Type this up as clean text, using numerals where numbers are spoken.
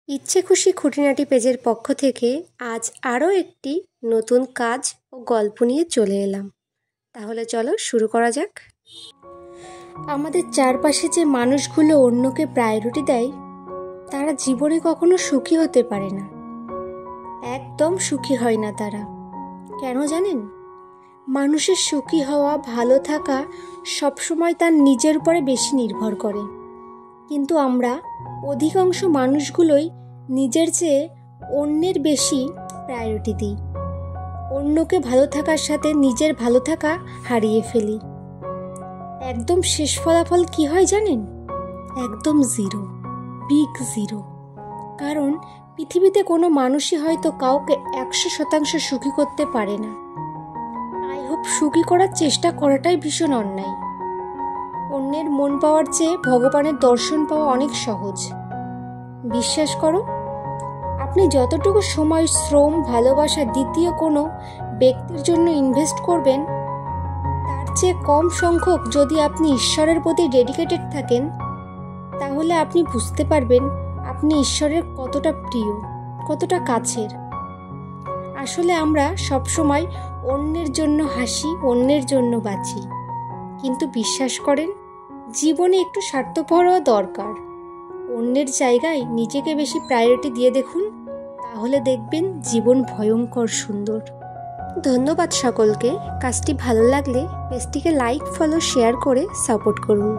ইচ্ছে খুশি খুঁটিনাটি পেজের পক্ষ থেকে আজ আরও একটি নতুন কাজ ও গল্প নিয়ে চলে এলাম। তাহলে চলো শুরু করা যাক। আমাদের চারপাশে যে মানুষগুলো অন্যকে প্রায়োরিটি দেয় তারা জীবনে কখনো সুখী হতে পারে না, একদম সুখী হয় না তারা। কেন জানেন? মানুষের সুখী হওয়া, ভালো থাকা সবসময় তার নিজের উপরে বেশি নির্ভর করে, কিন্তু আমরা অধিকাংশ মানুষগুলোই নিজের চেয়ে অন্যের বেশি প্রায়োরিটি দিই। অন্যকে ভালো থাকার সাথে নিজের ভালো থাকা হারিয়ে ফেলি। একদম শেষ ফলাফল কি হয় জানেন? একদম জিরো, বিগ জিরো। কারণ পৃথিবীতে কোনো মানুষই হয়তো কাউকে 100% সুখী করতে পারে না। আই হোপ সুখী করার চেষ্টা করাটাই ভীষণ অন্যায়। অন্যের মন পাওয়ার চেয়ে ভগবানের দর্শন পাওয়া অনেক সহজ। বিশ্বাস করো, আপনি যতটুকু সময়, শ্রম, ভালোবাসা দ্বিতীয় কোনো ব্যক্তির জন্য ইনভেস্ট করবেন, তার চেয়ে কম সংখ্যক যদি আপনি ঈশ্বরের প্রতি ডেডিকেটেড থাকেন, তাহলে আপনি বুঝতে পারবেন আপনি ঈশ্বরের কতটা প্রিয়, কতটা কাছের। আসলে আমরা সবসময় অন্যের জন্য হাসি, অন্যের জন্য বাঁচি, কিন্তু বিশ্বাস করেন জীবনে একটু স্বার্থপরও দরকার। অন্যের জায়গায় নিজেকে বেশি প্রায়োরিটি দিয়ে দেখুন, তাহলে দেখবেন জীবন ভয়ঙ্কর সুন্দর। ধন্যবাদ সকলকে। কাজটি ভালো লাগলে পেজটিকে লাইক, ফলো, শেয়ার করে সাপোর্ট করুন।